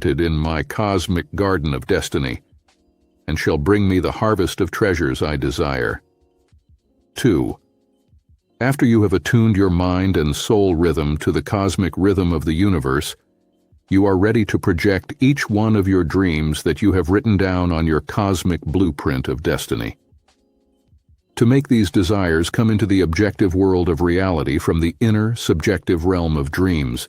planted in my cosmic garden of destiny, and shall bring me the harvest of treasures I desire. 2. After you have attuned your mind and soul rhythm to the cosmic rhythm of the universe, you are ready to project each one of your dreams that you have written down on your cosmic blueprint of destiny. To make these desires come into the objective world of reality from the inner, subjective realm of dreams,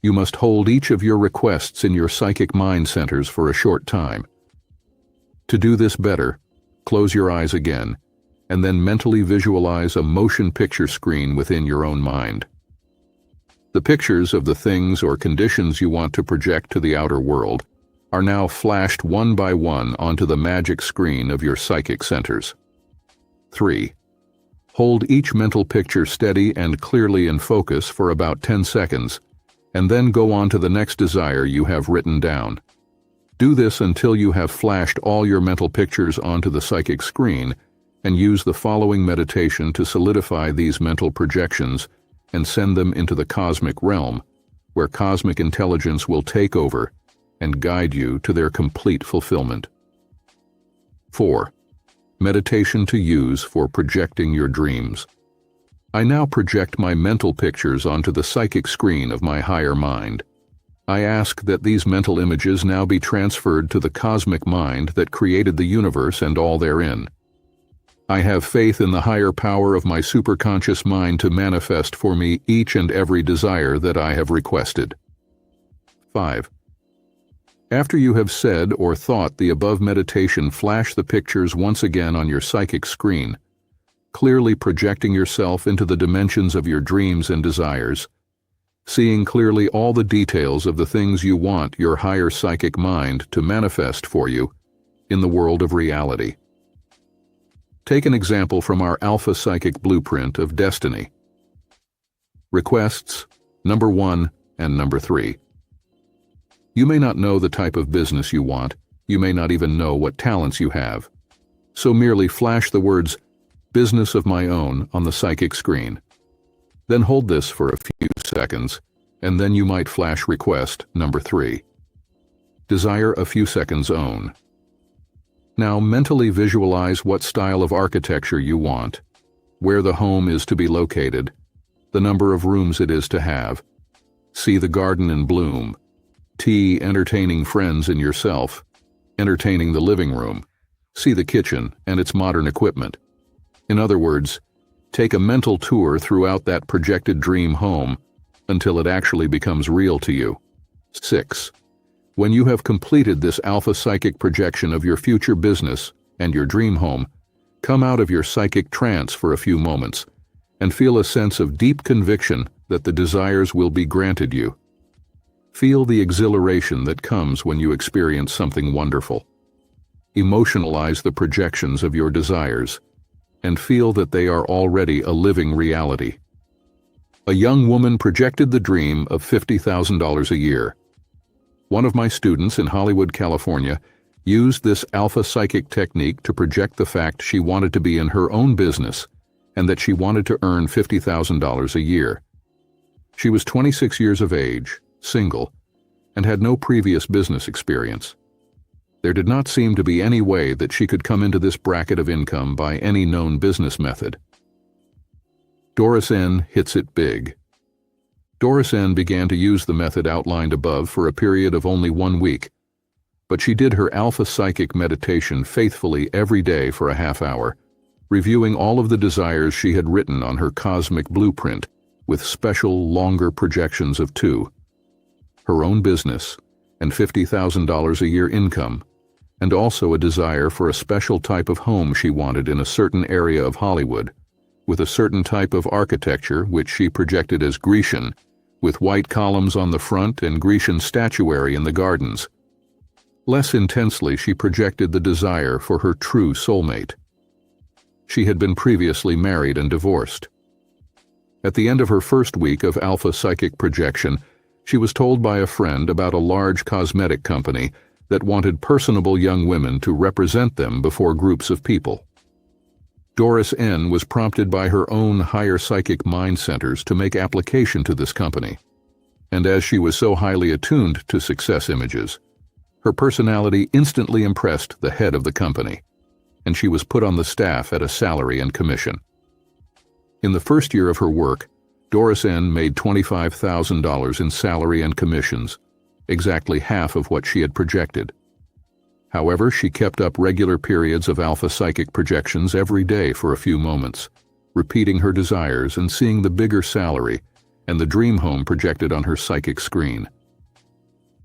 you must hold each of your requests in your psychic mind centers for a short time. To do this better, close your eyes again, and then mentally visualize a motion picture screen within your own mind. The pictures of the things or conditions you want to project to the outer world are now flashed one by one onto the magic screen of your psychic centers. 3. Hold each mental picture steady and clearly in focus for about 10 seconds, and then go on to the next desire you have written down. Do this until you have flashed all your mental pictures onto the psychic screen, and use the following meditation to solidify these mental projections and send them into the cosmic realm, where cosmic intelligence will take over and guide you to their complete fulfillment. 4. Meditation to use for projecting your dreams. I now project my mental pictures onto the psychic screen of my higher mind. I ask that these mental images now be transferred to the cosmic mind that created the universe and all therein. I have faith in the higher power of my superconscious mind to manifest for me each and every desire that I have requested. 5. After you have said or thought the above meditation, flash the pictures once again on your psychic screen, clearly projecting yourself into the dimensions of your dreams and desires, seeing clearly all the details of the things you want your higher psychic mind to manifest for you in the world of reality. Take an example from our Alpha Psychic Blueprint of Destiny. Requests, number 1 and number 3. You may not know the type of business you want. You may not even know what talents you have. So merely flash the words, "business of my own," on the psychic screen. Then hold this for a few seconds, and then you might flash request number 3. Desire a few seconds own. Now mentally visualize what style of architecture you want, where the home is to be located, the number of rooms it is to have. See the garden in bloom. Entertaining friends and yourself, entertaining the living room. See the kitchen and its modern equipment. In other words, take a mental tour throughout that projected dream home until it actually becomes real to you. 6. When you have completed this alpha psychic projection of your future business and your dream home, come out of your psychic trance for a few moments and feel a sense of deep conviction that the desires will be granted you. Feel the exhilaration that comes when you experience something wonderful. Emotionalize the projections of your desires and feel that they are already a living reality. A young woman projected the dream of $50,000 a year. One of my students in Hollywood, California, used this alpha psychic technique to project the fact she wanted to be in her own business and that she wanted to earn $50,000 a year. She was 26 years of age, single, and had no previous business experience. There did not seem to be any way that she could come into this bracket of income by any known business method. Doris N. hits it big. Doris N. began to use the method outlined above for a period of only 1 week, but she did her alpha psychic meditation faithfully every day for a half hour, reviewing all of the desires she had written on her cosmic blueprint with special, longer projections of 2, her own business and $50,000 a year income, and also a desire for a special type of home she wanted in a certain area of Hollywood, with a certain type of architecture which she projected as Grecian, with white columns on the front and Grecian statuary in the gardens. Less intensely, she projected the desire for her true soulmate. She had been previously married and divorced. At the end of her first week of alpha psychic projection, she was told by a friend about a large cosmetic company that wanted personable young women to represent them before groups of people. Doris N. was prompted by her own higher psychic mind centers to make application to this company. And as she was so highly attuned to success images, Her personality instantly impressed the head of the company, and she was put on the staff at a salary and commission. In the first year of her work, Doris N. made $25,000 in salary and commissions, exactly half of what she had projected. However, she kept up regular periods of alpha psychic projections every day for a few moments, repeating her desires and seeing the bigger salary and the dream home projected on her psychic screen.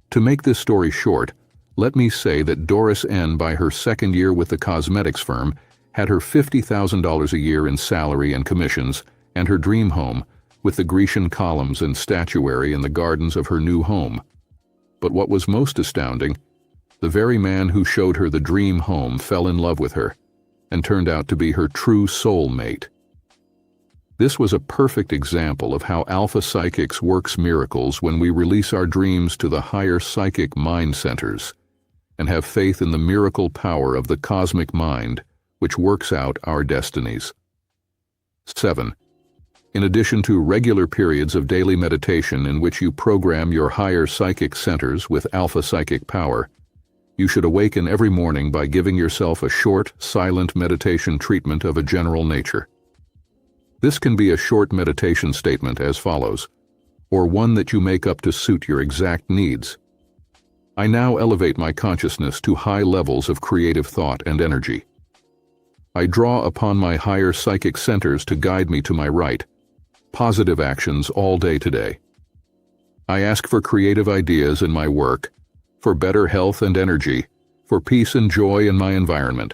To make this story short, let me say that Doris N., by her second year with the cosmetics firm, had her $50,000 a year in salary and commissions and her dream home with the Grecian columns and statuary in the gardens of her new home. But what was most astounding, the very man who showed her the dream home fell in love with her and turned out to be her true soul mate. This was a perfect example of how Alpha Psychics works miracles when we release our dreams to the higher psychic mind centers and have faith in the miracle power of the cosmic mind, which works out our destinies. 7. In addition to regular periods of daily meditation in which you program your higher psychic centers with alpha psychic power, you should awaken every morning by giving yourself a short, silent meditation treatment of a general nature. This can be a short meditation statement as follows, or one that you make up to suit your exact needs. I now elevate my consciousness to high levels of creative thought and energy. I draw upon my higher psychic centers to guide me to my right, positive actions all day today. I ask for creative ideas in my work, for better health and energy, for peace and joy in my environment.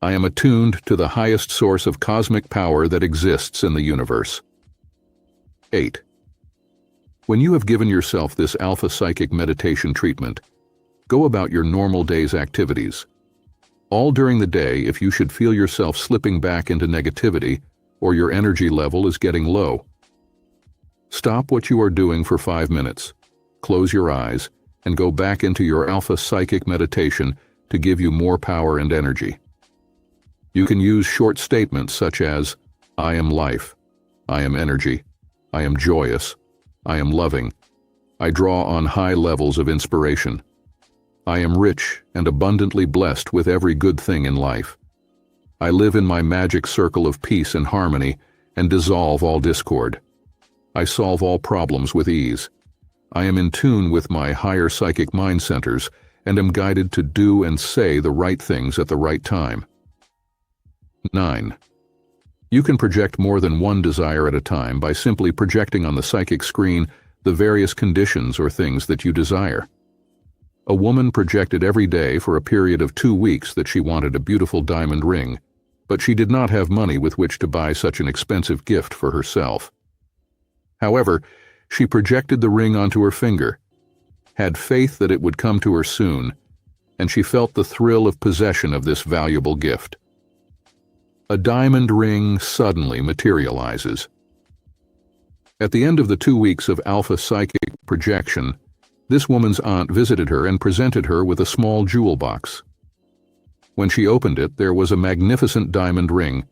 I am attuned to the highest source of cosmic power that exists in the universe. 8. When you have given yourself this alpha psychic meditation treatment, go about your normal day's activities. All during the day, if you should feel yourself slipping back into negativity or your energy level is getting low, stop what you are doing for 5 minutes, close your eyes, and go back into your alpha psychic meditation to give you more power and energy. You can use short statements such as, I am life, I am energy, I am joyous, I am loving, I draw on high levels of inspiration, I am rich and abundantly blessed with every good thing in life. I live in my magic circle of peace and harmony and dissolve all discord. I solve all problems with ease. I am in tune with my higher psychic mind centers and am guided to do and say the right things at the right time. 9. You can project more than one desire at a time by simply projecting on the psychic screen the various conditions or things that you desire. A woman projected every day for a period of 2 weeks that she wanted a beautiful diamond ring, but she did not have money with which to buy such an expensive gift for herself. However, she projected the ring onto her finger, had faith that it would come to her soon, and she felt the thrill of possession of this valuable gift. A diamond ring suddenly materializes. At the end of the 2 weeks of alpha psychic projection, this woman's aunt visited her and presented her with a small jewel box. When she opened it, there was a magnificent diamond ring,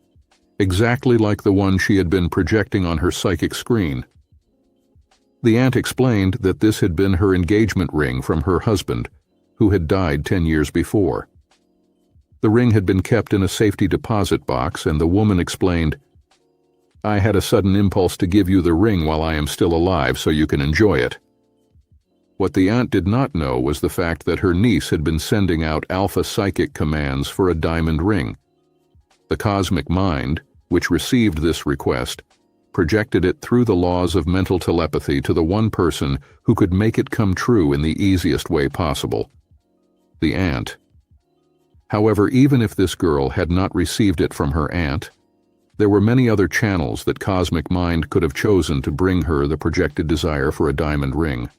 exactly like the one she had been projecting on her psychic screen. The aunt explained that this had been her engagement ring from her husband, who had died 10 years before. The ring had been kept in a safety deposit box, and the woman explained, I had a sudden impulse to give you the ring while I am still alive so you can enjoy it. What the aunt did not know was the fact that her niece had been sending out alpha psychic commands for a diamond ring. The cosmic mind, which received this request, projected it through the laws of mental telepathy to the one person who could make it come true in the easiest way possible, the aunt. However, even if this girl had not received it from her aunt, there were many other channels that cosmic mind could have chosen to bring her the projected desire for a diamond ring.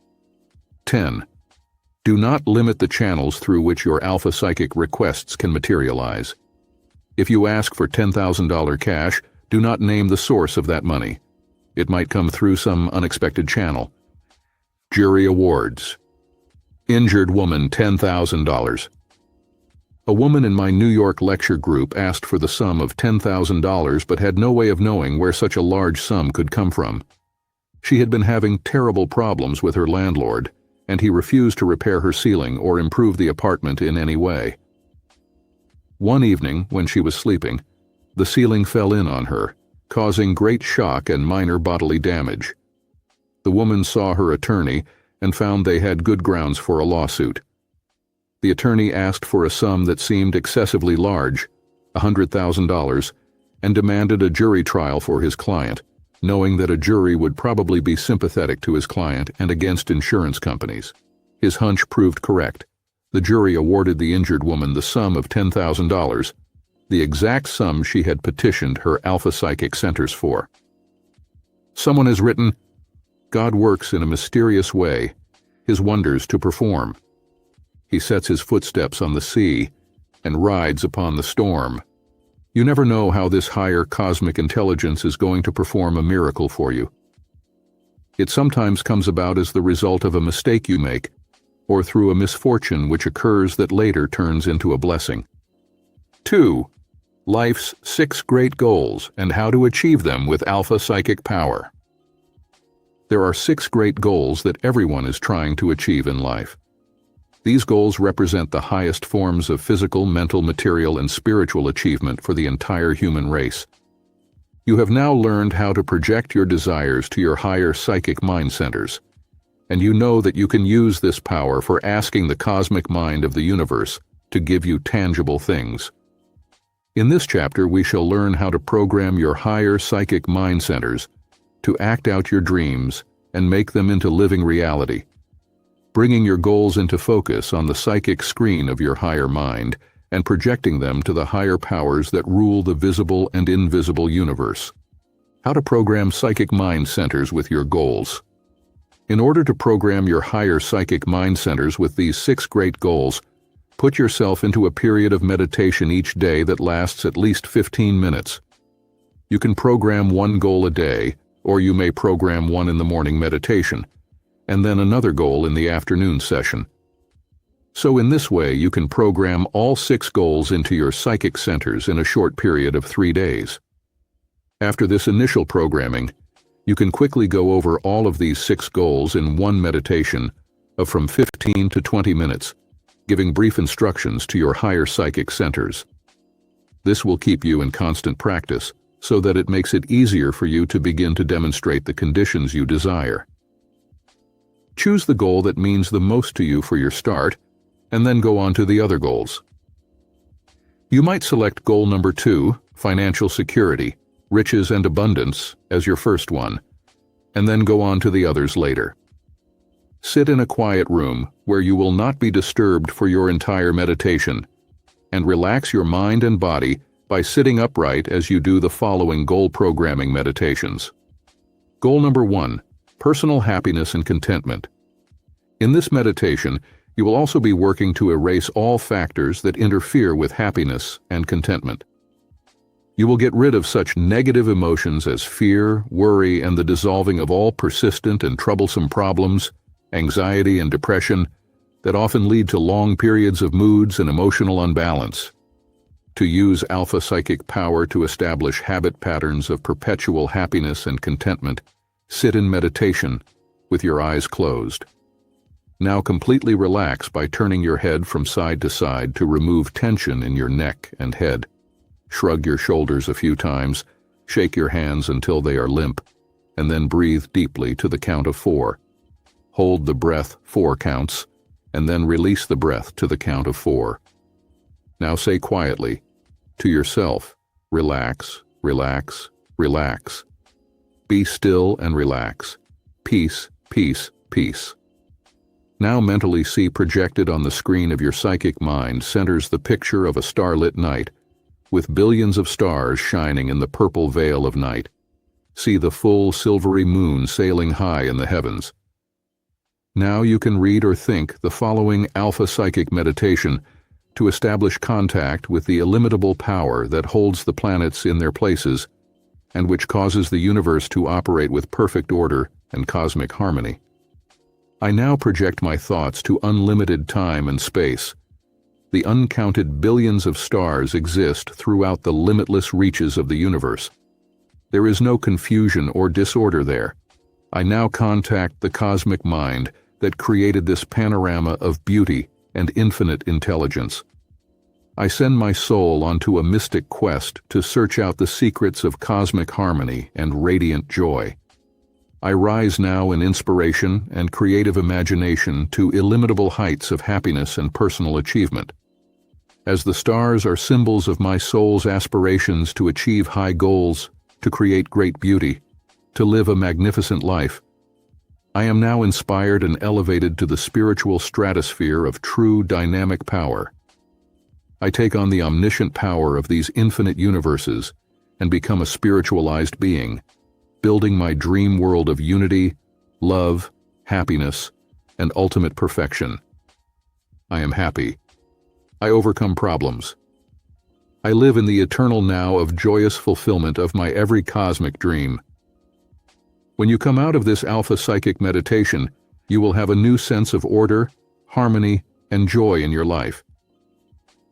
10. Do not limit the channels through which your alpha psychic requests can materialize. If you ask for $10,000 cash, do not name the source of that money. It might come through some unexpected channel. Jury awards. Injured woman $10,000. A woman in my New York lecture group asked for the sum of $10,000 but had no way of knowing where such a large sum could come from. She had been having terrible problems with her landlord, and he refused to repair her ceiling or improve the apartment in any way. One evening, when she was sleeping, the ceiling fell in on her, causing great shock and minor bodily damage. The woman saw her attorney and found they had good grounds for a lawsuit. The attorney asked for a sum that seemed excessively large, $100,000, and demanded a jury trial for his client, knowing that a jury would probably be sympathetic to his client and against insurance companies. His hunch proved correct. The jury awarded the injured woman the sum of $10,000, the exact sum she had petitioned her Alpha Psychic Centers for. Someone has written, "God works in a mysterious way, his wonders to perform. He sets his footsteps on the sea and rides upon the storm." You never know how this higher cosmic intelligence is going to perform a miracle for you. It sometimes comes about as the result of a mistake you make, or through a misfortune which occurs that later turns into a blessing. 2. Life's 6 great goals and how to achieve them with Alpha Psychic Power. There are 6 great goals that everyone is trying to achieve in life. These goals represent the highest forms of physical, mental, material, and spiritual achievement for the entire human race. You have now learned how to project your desires to your higher psychic mind centers, and you know that you can use this power for asking the cosmic mind of the universe to give you tangible things. In this chapter, we shall learn how to program your higher psychic mind centers to act out your dreams and make them into living reality, bringing your goals into focus on the psychic screen of your higher mind and projecting them to the higher powers that rule the visible and invisible universe. How to program psychic mind centers with your goals. In order to program your higher psychic mind centers with these 6 great goals, put yourself into a period of meditation each day that lasts at least 15 minutes. You can program one goal a day, or you may program one in the morning meditation, and then another goal in the afternoon session. So in this way, you can program all 6 goals into your psychic centers in a short period of 3 days. After this initial programming, you can quickly go over all of these 6 goals in one meditation of from 15 to 20 minutes, giving brief instructions to your higher psychic centers. This will keep you in constant practice so that it makes it easier for you to begin to demonstrate the conditions you desire. Choose the goal that means the most to you for your start, and then go on to the other goals. You might select goal number 2, financial security, riches and abundance, as your first one, and then go on to the others later. Sit in a quiet room where you will not be disturbed for your entire meditation, and relax your mind and body by sitting upright as you do the following goal programming meditations. Goal number 1, personal happiness and contentment. In this meditation, you will also be working to erase all factors that interfere with happiness and contentment. You will get rid of such negative emotions as fear, worry, and the dissolving of all persistent and troublesome problems, anxiety and depression that often lead to long periods of moods and emotional unbalance. To use Alpha Psychic Power to establish habit patterns of perpetual happiness and contentment, sit in meditation with your eyes closed. Now completely relax by turning your head from side to side to remove tension in your neck and head. Shrug your shoulders a few times, shake your hands until they are limp, and then breathe deeply to the count of 4. Hold the breath 4 counts, and then release the breath to the count of 4. Now say quietly to yourself, relax, relax, relax. Be still and relax. Peace, peace, peace. Now mentally see projected on the screen of your psychic mind centers the picture of a starlit night, with billions of stars shining in the purple veil of night. See the full silvery moon sailing high in the heavens. Now you can read or think the following Alpha Psychic meditation to establish contact with the illimitable power that holds the planets in their places and which causes the universe to operate with perfect order and cosmic harmony. I now project my thoughts to unlimited time and space. The uncounted billions of stars exist throughout the limitless reaches of the universe. There is no confusion or disorder there. I now contact the cosmic mind that created this panorama of beauty and infinite intelligence. I send my soul onto a mystic quest to search out the secrets of cosmic harmony and radiant joy. I rise now in inspiration and creative imagination to illimitable heights of happiness and personal achievement. As the stars are symbols of my soul's aspirations to achieve high goals, to create great beauty, to live a magnificent life, I am now inspired and elevated to the spiritual stratosphere of true dynamic power. I take on the omniscient power of these infinite universes and become a spiritualized being, building my dream world of unity, love, happiness, and ultimate perfection. I am happy. I overcome problems. I live in the eternal now of joyous fulfillment of my every cosmic dream. When you come out of this Alpha Psychic meditation, you will have a new sense of order, harmony, and joy in your life.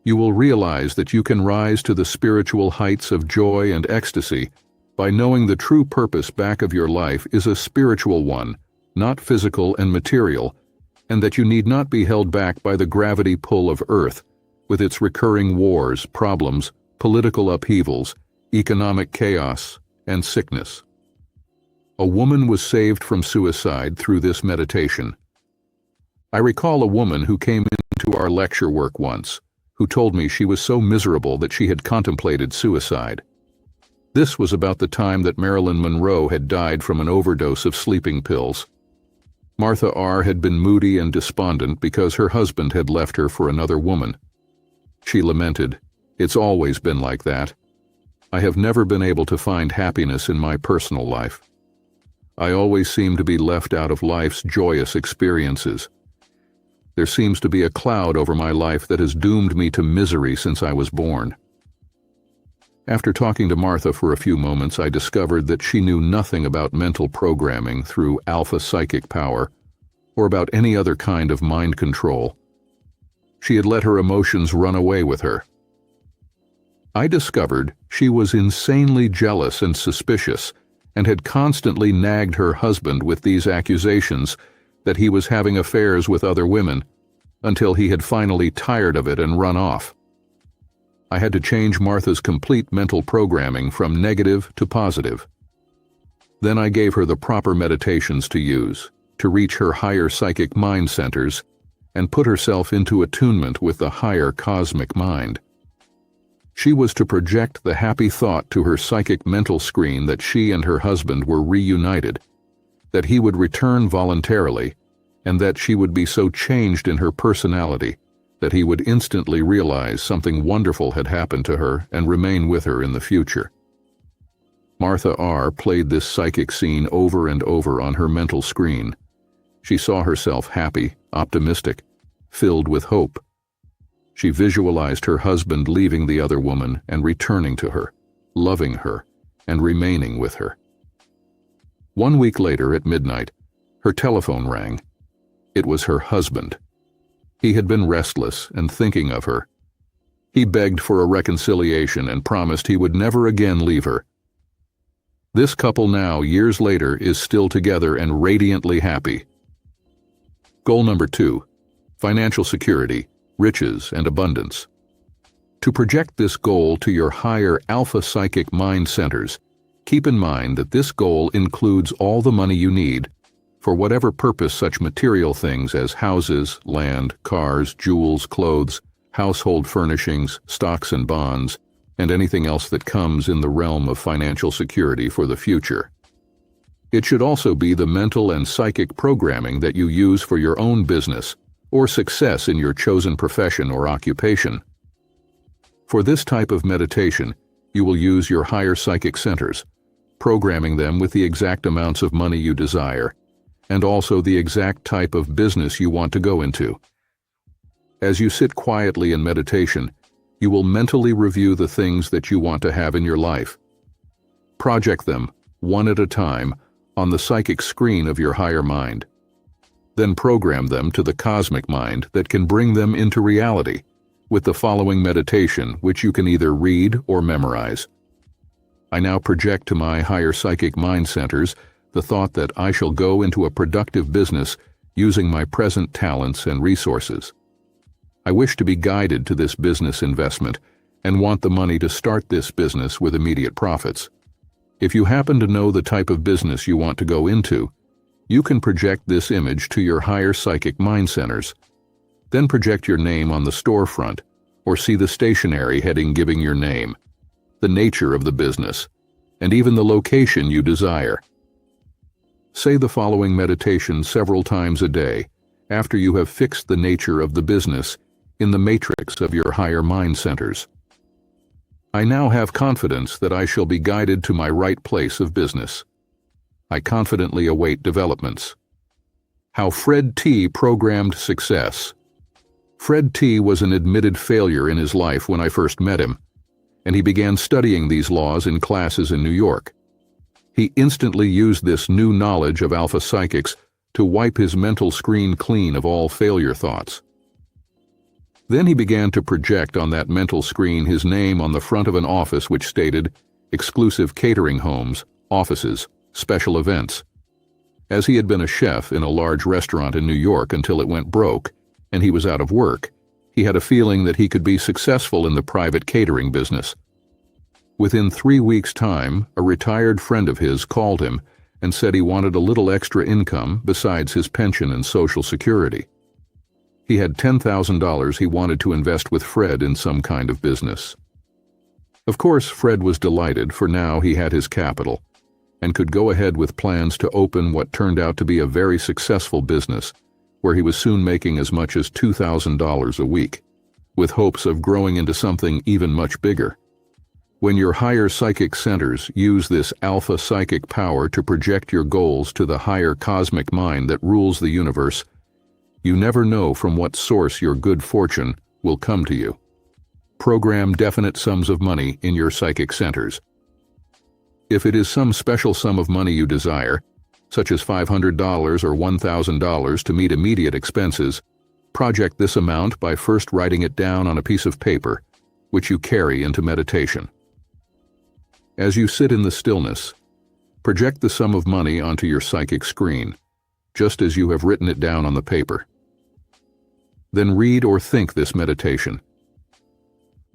You will realize that you can rise to the spiritual heights of joy and ecstasy by knowing the true purpose back of your life is a spiritual one, not physical and material, and that you need not be held back by the gravity pull of Earth, with its recurring wars, problems, political upheavals, economic chaos, and sickness. A woman was saved from suicide through this meditation. I recall a woman who came into our lecture work once, who told me she was so miserable that she had contemplated suicide. This was about the time that Marilyn Monroe had died from an overdose of sleeping pills. Martha R. had been moody and despondent because her husband had left her for another woman. She lamented, "It's always been like that. I have never been able to find happiness in my personal life. I always seem to be left out of life's joyous experiences. There seems to be a cloud over my life that has doomed me to misery since I was born." After talking to Martha for a few moments, I discovered that she knew nothing about mental programming through alpha psychic power, or about any other kind of mind control. She had let her emotions run away with her. I discovered she was insanely jealous and suspicious, and had constantly nagged her husband with these accusations that he was having affairs with other women, until he had finally tired of it and run off. I had to change Martha's complete mental programming from negative to positive. Then I gave her the proper meditations to use, to reach her higher psychic mind centers, and put herself into attunement with the higher cosmic mind. She was to project the happy thought to her psychic mental screen that she and her husband were reunited, that he would return voluntarily, and that she would be so changed in her personality that he would instantly realize something wonderful had happened to her and remain with her in the future. Martha R. played this psychic scene over and over on her mental screen. She saw herself happy, optimistic, filled with hope. She visualized her husband leaving the other woman and returning to her, loving her, and remaining with her. 1 week later at midnight, her telephone rang. It was her husband. He had been restless and thinking of her. He begged for a reconciliation and promised he would never again leave her. This couple now, years later, is still together and radiantly happy. Goal number 2, financial security, riches, and abundance. To project this goal to your higher alpha psychic mind centers, keep in mind that this goal includes all the money you need, for whatever purpose such material things as houses, land, cars, jewels, clothes, household furnishings, stocks and bonds, and anything else that comes in the realm of financial security for the future. It should also be the mental and psychic programming that you use for your own business or success in your chosen profession or occupation. For this type of meditation, you will use your higher psychic centers, programming them with the exact amounts of money you desire, and also the exact type of business you want to go into. As you sit quietly in meditation, you will mentally review the things that you want to have in your life. Project them, one at a time, on the psychic screen of your higher mind. Then program them to the cosmic mind that can bring them into reality, with the following meditation, which you can either read or memorize. I now project to my higher psychic mind centers the thought that I shall go into a productive business using my present talents and resources. I wish to be guided to this business investment and want the money to start this business with immediate profits. If you happen to know the type of business you want to go into, you can project this image to your higher psychic mind centers. Then project your name on the storefront or see the stationery heading giving your name, the nature of the business, and even the location you desire. Say the following meditation several times a day after you have fixed the nature of the business in the matrix of your higher mind centers. I now have confidence that I shall be guided to my right place of business. I confidently await developments. How Fred T. programmed success. Fred T. was an admitted failure in his life when I first met him, and he began studying these laws in classes in New York. He instantly used this new knowledge of alpha psychics to wipe his mental screen clean of all failure thoughts. Then he began to project on that mental screen his name on the front of an office which stated, "Exclusive catering homes, offices, special events." As he had been a chef in a large restaurant in New York until it went broke, and he was out of work, he had a feeling that he could be successful in the private catering business. Within 3 weeks' time, a retired friend of his called him and said he wanted a little extra income besides his pension and Social Security. He had $10,000 he wanted to invest with Fred in some kind of business. Of course, Fred was delighted, for now he had his capital and could go ahead with plans to open what turned out to be a very successful business, where he was soon making as much as $2,000 a week, with hopes of growing into something even much bigger. When your higher psychic centers use this alpha psychic power to project your goals to the higher cosmic mind that rules the universe, you never know from what source your good fortune will come to you. Program definite sums of money in your psychic centers. If it is some special sum of money you desire, such as $500 or $1,000 to meet immediate expenses, project this amount by first writing it down on a piece of paper, which you carry into meditation. As you sit in the stillness, project the sum of money onto your psychic screen, just as you have written it down on the paper. Then read or think this meditation.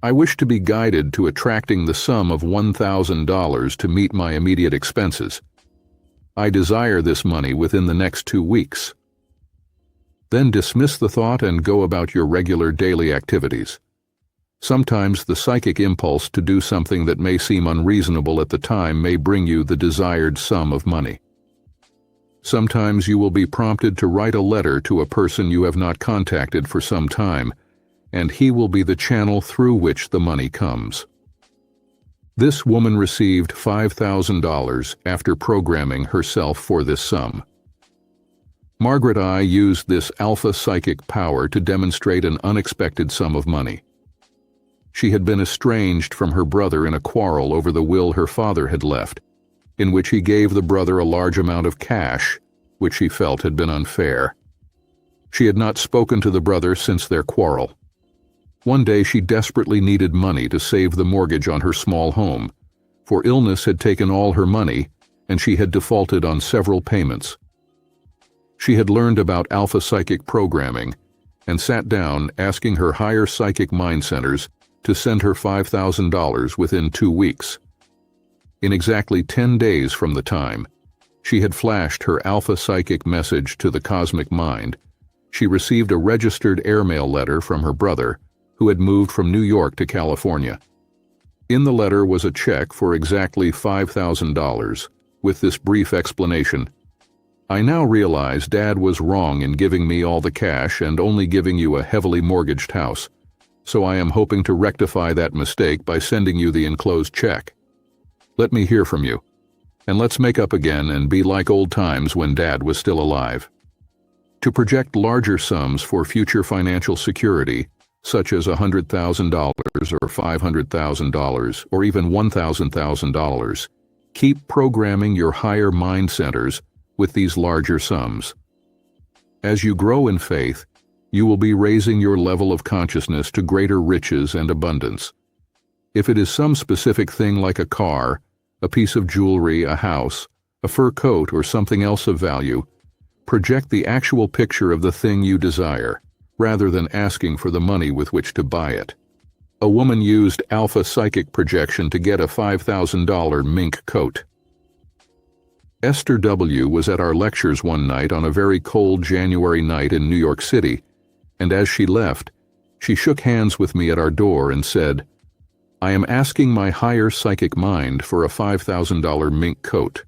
I wish to be guided to attracting the sum of $1,000 to meet my immediate expenses. I desire this money within the next 2 weeks. Then dismiss the thought and go about your regular daily activities. Sometimes the psychic impulse to do something that may seem unreasonable at the time may bring you the desired sum of money. Sometimes you will be prompted to write a letter to a person you have not contacted for some time, and he will be the channel through which the money comes. This woman received $5,000 after programming herself for this sum. Margaret I. used this alpha psychic power to demonstrate an unexpected sum of money. She had been estranged from her brother in a quarrel over the will her father had left, in which he gave the brother a large amount of cash, which she felt had been unfair. She had not spoken to the brother since their quarrel. One day she desperately needed money to save the mortgage on her small home, for illness had taken all her money and she had defaulted on several payments. She had learned about alpha psychic programming and sat down asking her higher psychic mind centers to send her $5,000 within 2 weeks. In exactly 10 days from the time, she had flashed her alpha psychic message to the cosmic mind. She received a registered airmail letter from her brother, who had moved from New York to California. In the letter was a check for exactly $5,000, with this brief explanation: "I now realize Dad was wrong in giving me all the cash and only giving you a heavily mortgaged house, so I am hoping to rectify that mistake by sending you the enclosed check. Let me hear from you, and let's make up again and be like old times when Dad was still alive." To project larger sums for future financial security, such as $100,000 or $500,000 or even $1,000, keep programming your higher mind centers with these larger sums. As you grow in faith, you will be raising your level of consciousness to greater riches and abundance. If it is some specific thing like a car, a piece of jewelry, a house, a fur coat, or something else of value, Project the actual picture of the thing you desire, rather than asking for the money with which to buy it. A woman used alpha psychic projection to get a $5,000 mink coat. Esther W. was at our lectures one night on a very cold January night in New York City, and as she left, she shook hands with me at our door and said, "I am asking my higher psychic mind for a $5,000 mink coat.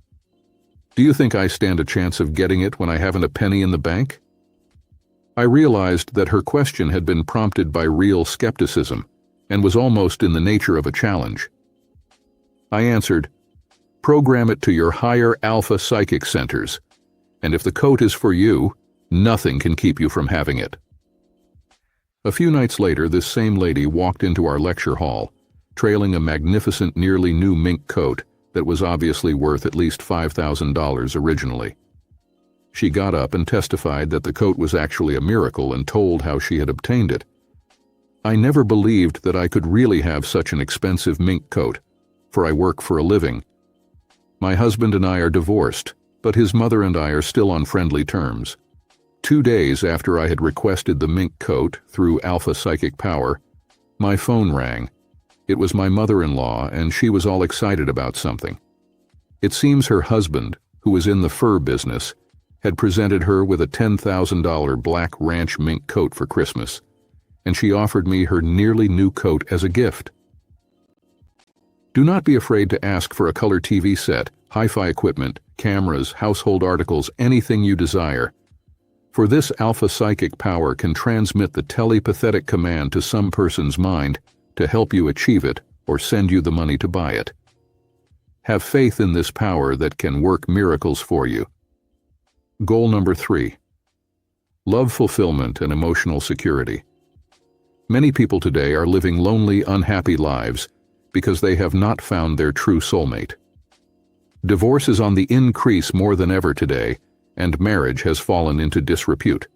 Do you think I stand a chance of getting it when I haven't a penny in the bank?" I realized that her question had been prompted by real skepticism and was almost in the nature of a challenge. I answered, "Program it to your higher alpha psychic centers, and if the coat is for you, nothing can keep you from having it." A few nights later, this same lady walked into our lecture hall, trailing a magnificent, nearly new mink coat that was obviously worth at least $5,000 originally. She got up and testified that the coat was actually a miracle and told how she had obtained it. I never believed that I could really have such an expensive mink coat, for I work for a living. My husband and I are divorced, but his mother and I are still on friendly terms. 2 days after I had requested the mink coat through Alpha Psychic Power, my phone rang. It was my mother-in-law, and she was all excited about something. It seems her husband, who was in the fur business, had presented her with a $10,000 black ranch mink coat for Christmas, and she offered me her nearly new coat as a gift. Do not be afraid to ask for a color TV set, hi-fi equipment, cameras, household articles, anything you desire. For this Alpha Psychic Power can transmit the telepathetic command to some person's mind to help you achieve it or send you the money to buy it. Have faith in this power that can work miracles for you. Goal number 3. Love fulfillment and emotional security. Many people today are living lonely, unhappy lives because they have not found their true soulmate. Divorce is on the increase more than ever today, and marriage has fallen into disrepute.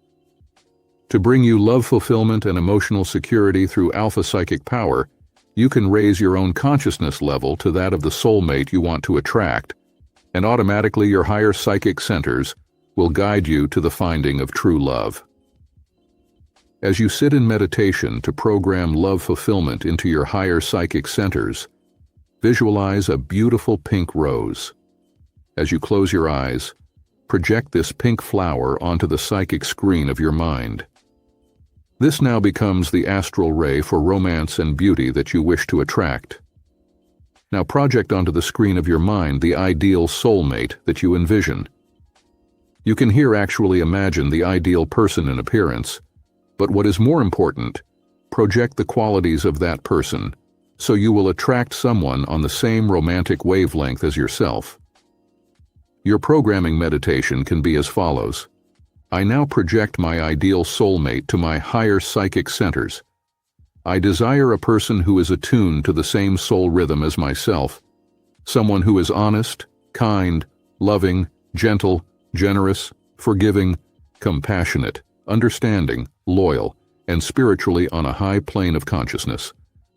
To bring you love fulfillment and emotional security through Alpha Psychic Power, you can raise your own consciousness level to that of the soulmate you want to attract, and automatically your higher psychic centers will guide you to the finding of true love. As you sit in meditation to program love fulfillment into your higher psychic centers, visualize a beautiful pink rose. As you close your eyes, project this pink flower onto the psychic screen of your mind. This now becomes the astral ray for romance and beauty that you wish to attract. Now project onto the screen of your mind the ideal soulmate that you envision. You can here actually imagine the ideal person in appearance, but what is more important, project the qualities of that person, so you will attract someone on the same romantic wavelength as yourself. Your programming meditation can be as follows. I now project my ideal soulmate to my higher psychic centers. I desire a person who is attuned to the same soul rhythm as myself, someone who is honest, kind, loving, gentle, generous, forgiving, compassionate, understanding, loyal, and spiritually on a high plane of consciousness.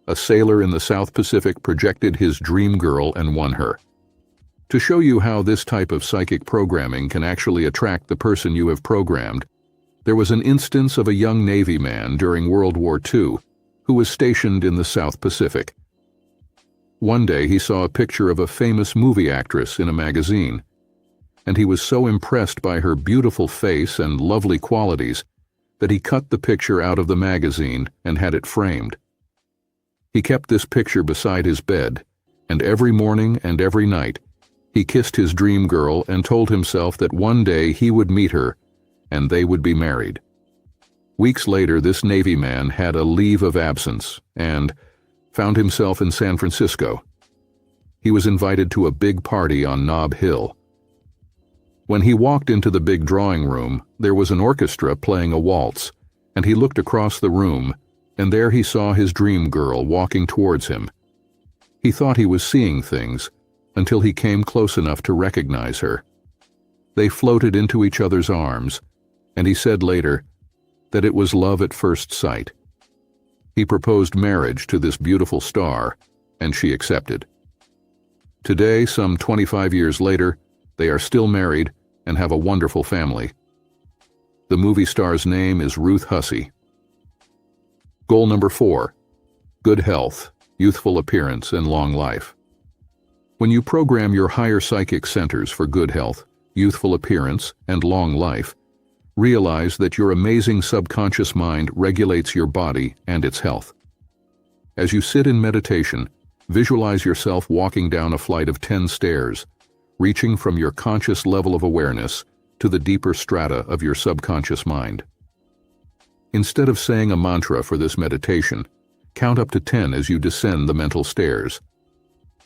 A sailor in the South Pacific projected his dream girl and won her. To show you how this type of psychic programming can actually attract the person you have programmed, there was an instance of a young Navy man during World War II who was stationed in the South Pacific. One day he saw a picture of a famous movie actress in a magazine, and he was so impressed by her beautiful face and lovely qualities that he cut the picture out of the magazine and had it framed. He kept this picture beside his bed, and every morning and every night he kissed his dream girl and told himself that one day he would meet her and they would be married. Weeks later, this Navy man had a leave of absence and found himself in San Francisco. He was invited to a big party on Nob Hill. When he walked into the big drawing room, there was an orchestra playing a waltz, and he looked across the room, and there he saw his dream girl walking towards him. He thought he was seeing things, until he came close enough to recognize her. They floated into each other's arms, and he said later that it was love at first sight. He proposed marriage to this beautiful star, and she accepted. Today, some 25 years later, they are still married and have a wonderful family. The movie star's name is Ruth Hussey. Goal number 4. Good health, youthful appearance, and long life. When you program your higher psychic centers for good health, youthful appearance, and long life, realize that your amazing subconscious mind regulates your body and its health. As you sit in meditation, visualize yourself walking down a flight of 10 stairs, reaching from your conscious level of awareness to the deeper strata of your subconscious mind. Instead of saying a mantra for this meditation, count up to 10 as you descend the mental stairs.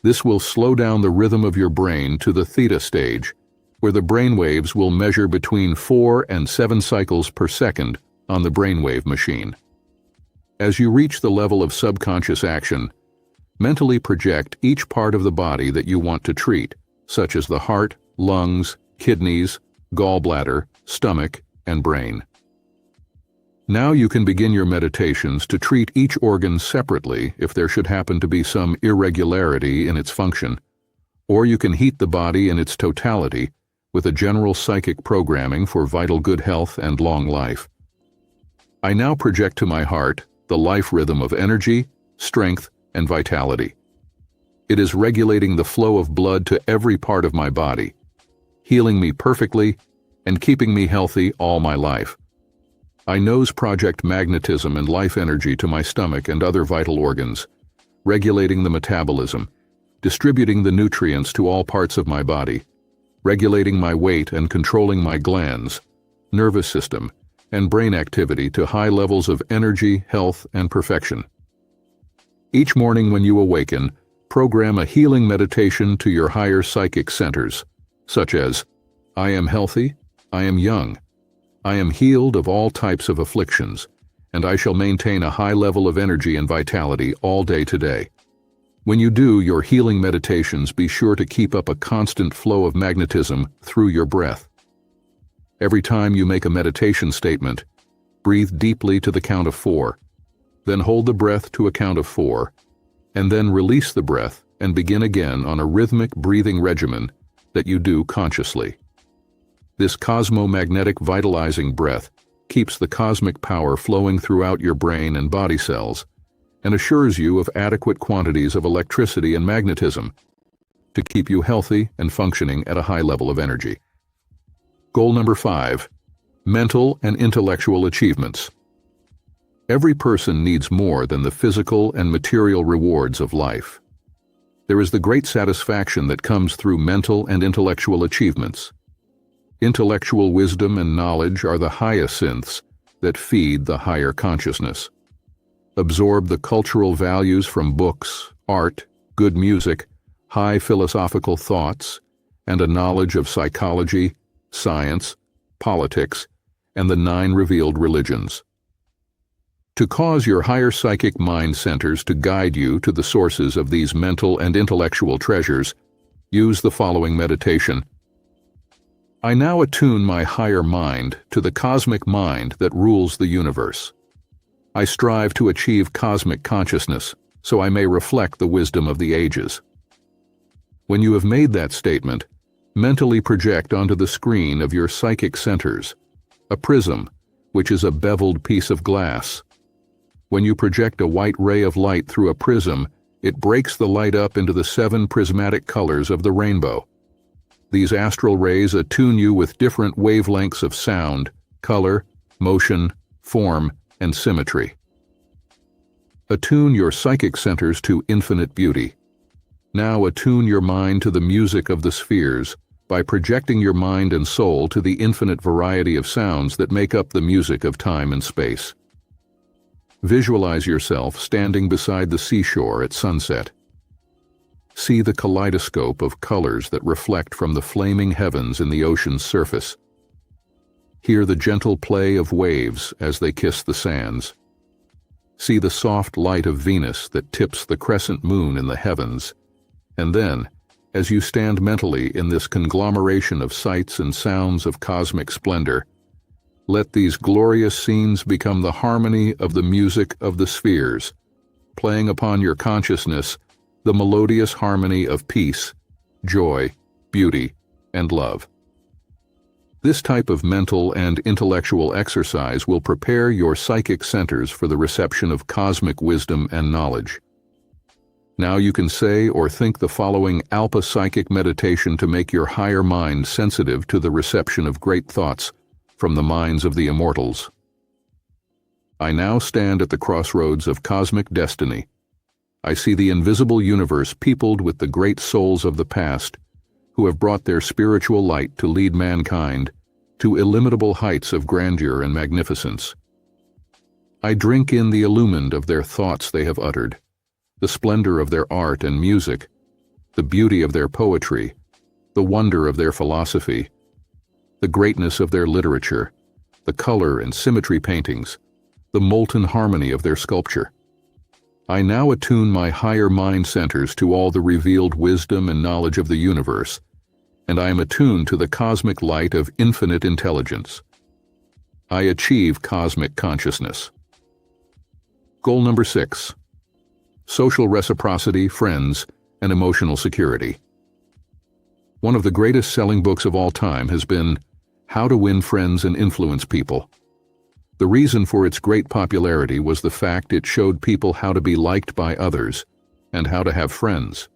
This will slow down the rhythm of your brain to the theta stage, where the brainwaves will measure between 4 and 7 cycles per second on the brainwave machine. As you reach the level of subconscious action, mentally project each part of the body that you want to treat, such as the heart, lungs, kidneys, gallbladder, stomach, and brain. Now you can begin your meditations to treat each organ separately if there should happen to be some irregularity in its function, or you can heat the body in its totality with a general psychic programming for vital good health and long life. I now project to my heart the life rhythm of energy, strength, and vitality. It is regulating the flow of blood to every part of my body, healing me perfectly and keeping me healthy all my life. I nose project magnetism and life energy to my stomach and other vital organs, regulating the metabolism, distributing the nutrients to all parts of my body, regulating my weight and controlling my glands, nervous system, and brain activity to high levels of energy, health, and perfection. Each morning when you awaken, program a healing meditation to your higher psychic centers, such as, I am healthy, I am young, I am healed of all types of afflictions, and I shall maintain a high level of energy and vitality all day today. When you do your healing meditations, be sure to keep up a constant flow of magnetism through your breath. Every time you make a meditation statement, breathe deeply to the count of 4, then hold the breath to a count of 4, and then release the breath and begin again on a rhythmic breathing regimen that you do consciously. This cosmomagnetic vitalizing breath keeps the cosmic power flowing throughout your brain and body cells and assures you of adequate quantities of electricity and magnetism to keep you healthy and functioning at a high level of energy. Goal number 5. Mental and intellectual achievements. Every person needs more than the physical and material rewards of life. There is the great satisfaction that comes through mental and intellectual achievements. Intellectual wisdom and knowledge are the hyacinths that feed the higher consciousness. Absorb the cultural values from books, art, good music, high philosophical thoughts, and a knowledge of psychology, science, politics, and the 9 revealed religions. To cause your higher psychic mind centers to guide you to the sources of these mental and intellectual treasures, use the following meditation. I now attune my higher mind to the cosmic mind that rules the universe. I strive to achieve cosmic consciousness so I may reflect the wisdom of the ages. When you have made that statement, mentally project onto the screen of your psychic centers a prism, which is a beveled piece of glass. When you project a white ray of light through a prism, it breaks the light up into the 7 prismatic colors of the rainbow. These astral rays attune you with different wavelengths of sound, color, motion, form, and symmetry. Attune your psychic centers to infinite beauty. Now attune your mind to the music of the spheres by projecting your mind and soul to the infinite variety of sounds that make up the music of time and space. Visualize yourself standing beside the seashore at sunset. See the kaleidoscope of colors that reflect from the flaming heavens in the ocean's surface. Hear the gentle play of waves as they kiss the sands. See the soft light of Venus that tips the crescent moon in the heavens. And then, as you stand mentally in this conglomeration of sights and sounds of cosmic splendor, let these glorious scenes become the harmony of the music of the spheres, playing upon your consciousness the melodious harmony of peace, joy, beauty, and love. This type of mental and intellectual exercise will prepare your psychic centers for the reception of cosmic wisdom and knowledge. Now you can say or think the following Alpha Psychic meditation to make your higher mind sensitive to the reception of great thoughts from the minds of the immortals. I now stand at the crossroads of cosmic destiny. I see the invisible universe peopled with the great souls of the past who have brought their spiritual light to lead mankind to illimitable heights of grandeur and magnificence. I drink in the illumined of their thoughts they have uttered, the splendor of their art and music, the beauty of their poetry, the wonder of their philosophy, the greatness of their literature, the color and symmetry paintings, the molten harmony of their sculpture. I now attune my higher mind centers to all the revealed wisdom and knowledge of the universe, and I am attuned to the cosmic light of infinite intelligence. I achieve cosmic consciousness. Goal number 6. Social reciprocity, friends, and emotional security. One of the greatest selling books of all time has been How to Win Friends and Influence People. The reason for its great popularity was the fact it showed people how to be liked by others and how to have friends.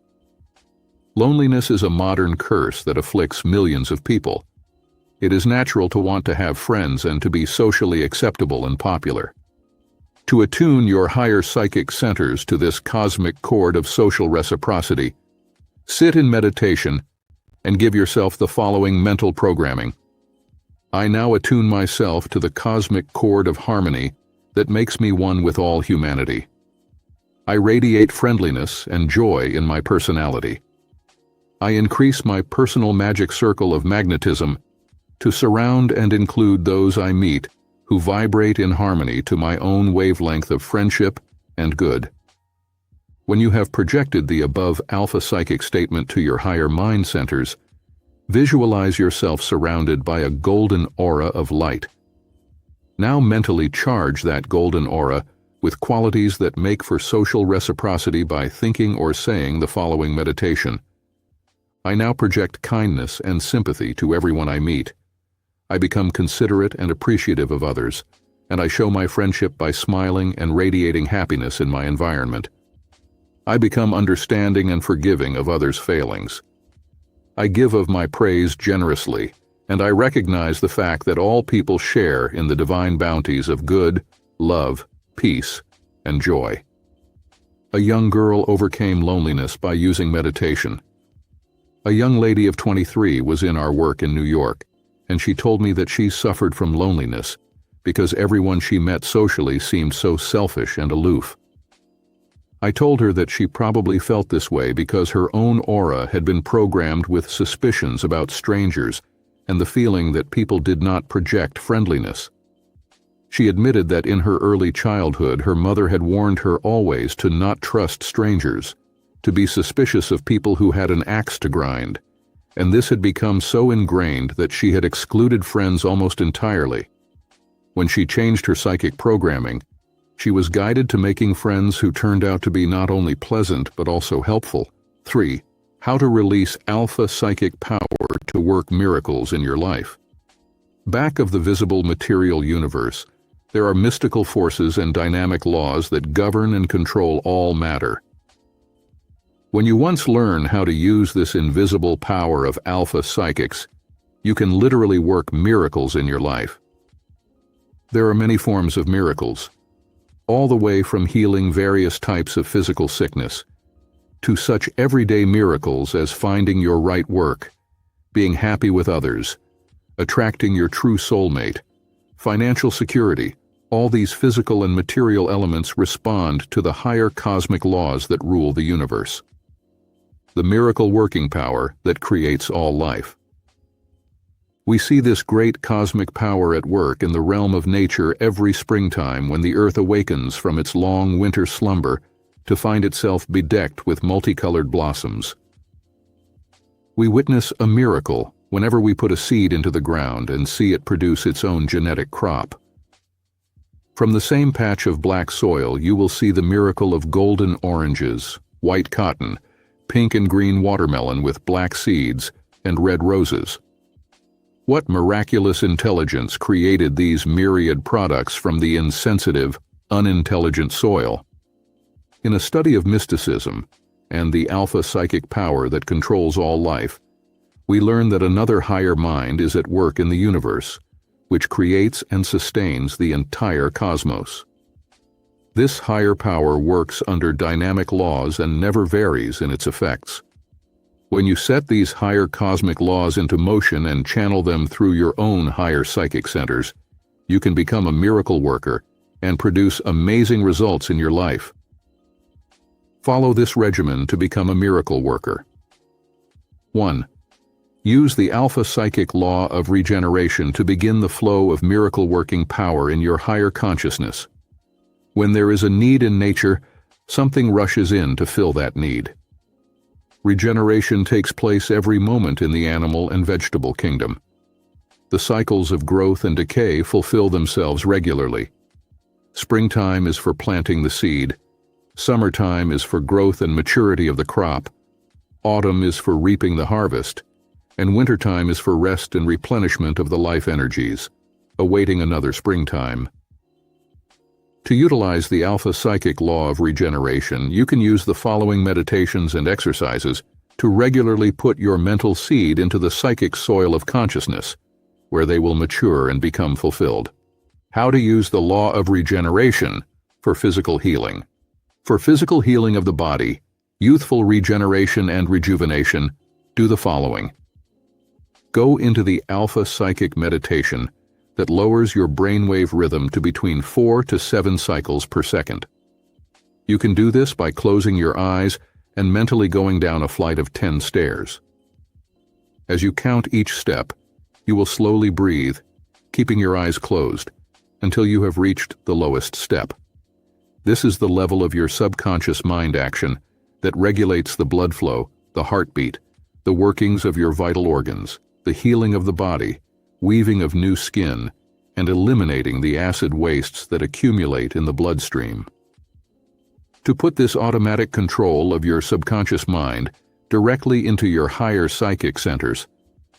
Loneliness is a modern curse that afflicts millions of people. It is natural to want to have friends and to be socially acceptable and popular. To attune your higher psychic centers to this cosmic chord of social reciprocity, sit in meditation and give yourself the following mental programming. I now attune myself to the cosmic chord of harmony that makes me one with all humanity. I radiate friendliness and joy in my personality. I increase my personal magic circle of magnetism to surround and include those I meet who vibrate in harmony to my own wavelength of friendship and good. When you have projected the above alpha psychic statement to your higher mind centers, visualize yourself surrounded by a golden aura of light. Now mentally charge that golden aura with qualities that make for social reciprocity by thinking or saying the following meditation. I now project kindness and sympathy to everyone I meet. I become considerate and appreciative of others, and I show my friendship by smiling and radiating happiness in my environment. I become understanding and forgiving of others' failings. I give of my praise generously, and I recognize the fact that all people share in the divine bounties of good, love, peace, and joy. A young girl overcame loneliness by using meditation. A young lady of 23 was in our work in New York, and she told me that she suffered from loneliness because everyone she met socially seemed so selfish and aloof. I told her that she probably felt this way because her own aura had been programmed with suspicions about strangers and the feeling that people did not project friendliness. She admitted that in her early childhood her mother had warned her always to not trust strangers, to be suspicious of people who had an axe to grind, and this had become so ingrained that she had excluded friends almost entirely. When she changed her psychic programming, she was guided to making friends who turned out to be not only pleasant but also helpful. 3. How to release alpha psychic power to work miracles in your life. Back of the visible material universe, there are mystical forces and dynamic laws that govern and control all matter. When you once learn how to use this invisible power of alpha psychics, you can literally work miracles in your life. There are many forms of miracles, all the way from healing various types of physical sickness, to such everyday miracles as finding your right work, being happy with others, attracting your true soulmate, financial security. All these physical and material elements respond to the higher cosmic laws that rule the universe. The miracle working power that creates all life. We see this great cosmic power at work in the realm of nature every springtime when the earth awakens from its long winter slumber to find itself bedecked with multicolored blossoms. We witness a miracle whenever we put a seed into the ground and see it produce its own genetic crop. From the same patch of black soil you will see the miracle of golden oranges, white cotton, pink and green watermelon with black seeds, and red roses. What miraculous intelligence created these myriad products from the insensitive, unintelligent soil? In a study of mysticism and the alpha psychic power that controls all life, we learn that another higher mind is at work in the universe, which creates and sustains the entire cosmos. This higher power works under dynamic laws and never varies in its effects. When you set these higher cosmic laws into motion and channel them through your own higher psychic centers, you can become a miracle worker and produce amazing results in your life. Follow this regimen to become a miracle worker. 1. Use the alpha psychic law of regeneration to begin the flow of miracle-working power in your higher consciousness. When there is a need in nature, something rushes in to fill that need. Regeneration takes place every moment in the animal and vegetable kingdom. The cycles of growth and decay fulfill themselves regularly. Springtime is for planting the seed. Summertime is for growth and maturity of the crop. Autumn is for reaping the harvest. And wintertime is for rest and replenishment of the life energies, awaiting another springtime. To utilize the alpha psychic law of regeneration, you can use the following meditations and exercises to regularly put your mental seed into the psychic soil of consciousness, where they will mature and become fulfilled. How to use the law of regeneration for physical healing. For physical healing of the body, youthful regeneration and rejuvenation, do the following. Go into the alpha psychic meditation that lowers your brainwave rhythm to between 4 to 7 cycles per second. You can do this by closing your eyes and mentally going down a flight of 10 stairs. As you count each step, you will slowly breathe, keeping your eyes closed, until you have reached the lowest step. This is the level of your subconscious mind action that regulates the blood flow, the heartbeat, the workings of your vital organs, the healing of the body, weaving of new skin, and eliminating the acid wastes that accumulate in the bloodstream. To put this automatic control of your subconscious mind directly into your higher psychic centers,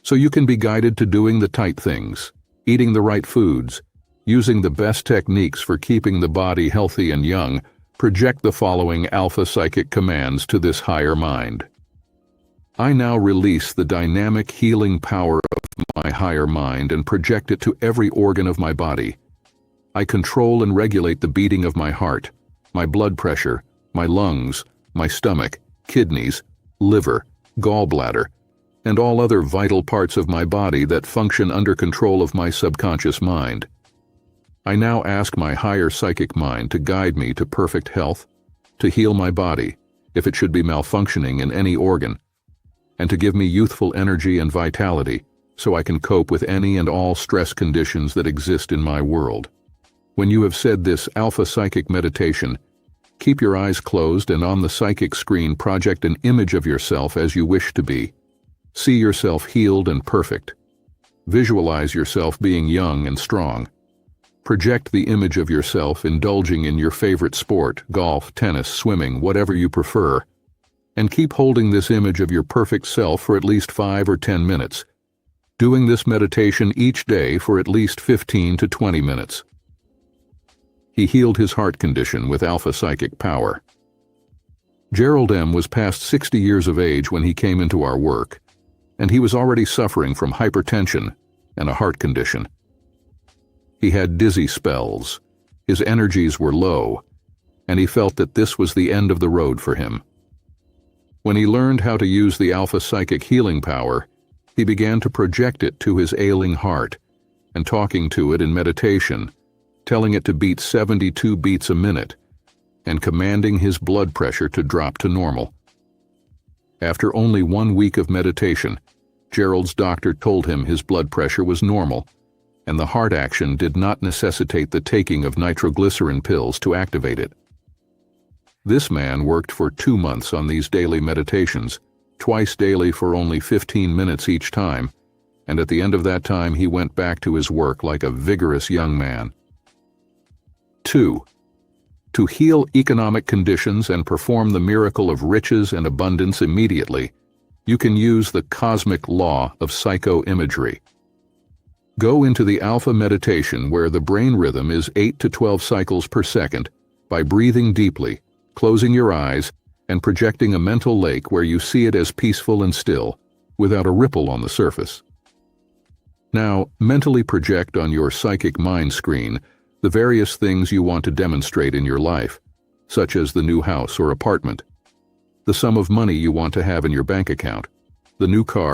so you can be guided to doing the tight things, eating the right foods, using the best techniques for keeping the body healthy and young, project the following alpha psychic commands to this higher mind. I now release the dynamic healing power of my higher mind and project it to every organ of my body. I control and regulate the beating of my heart, my blood pressure, my lungs, my stomach, kidneys, liver, gallbladder, and all other vital parts of my body that function under control of my subconscious mind. I now ask my higher psychic mind to guide me to perfect health, to heal my body, if it should be malfunctioning in any organ, and to give me youthful energy and vitality so I can cope with any and all stress conditions that exist in my world. When you have said this alpha psychic meditation, keep your eyes closed and on the psychic screen project an image of yourself as you wish to be. See yourself healed and perfect. Visualize yourself being young and strong. Project the image of yourself indulging in your favorite sport, golf, tennis, swimming, whatever you prefer, and keep holding this image of your perfect self for at least 5 or 10 minutes, doing this meditation each day for at least 15 to 20 minutes. He healed his heart condition with alpha psychic power. Gerald M. was past 60 years of age when he came into our work, and he was already suffering from hypertension and a heart condition. He had dizzy spells, his energies were low, and he felt that this was the end of the road for him. When he learned how to use the alpha psychic healing power, he began to project it to his ailing heart and talking to it in meditation, telling it to beat 72 beats a minute and commanding his blood pressure to drop to normal. After only 1 week of meditation, Gerald's doctor told him his blood pressure was normal and the heart action did not necessitate the taking of nitroglycerin pills to activate it. This man worked for 2 months on these daily meditations, twice daily for only 15 minutes each time, and at the end of that time he went back to his work like a vigorous young man. 2. To heal economic conditions and perform the miracle of riches and abundance immediately, you can use the cosmic law of psychoimagery. Go into the alpha meditation where the brain rhythm is 8 to 12 cycles per second by breathing deeply, closing your eyes, and projecting a mental lake where you see it as peaceful and still, without a ripple on the surface. Now, mentally project on your psychic mind screen the various things you want to demonstrate in your life, such as the new house or apartment, the sum of money you want to have in your bank account, the new car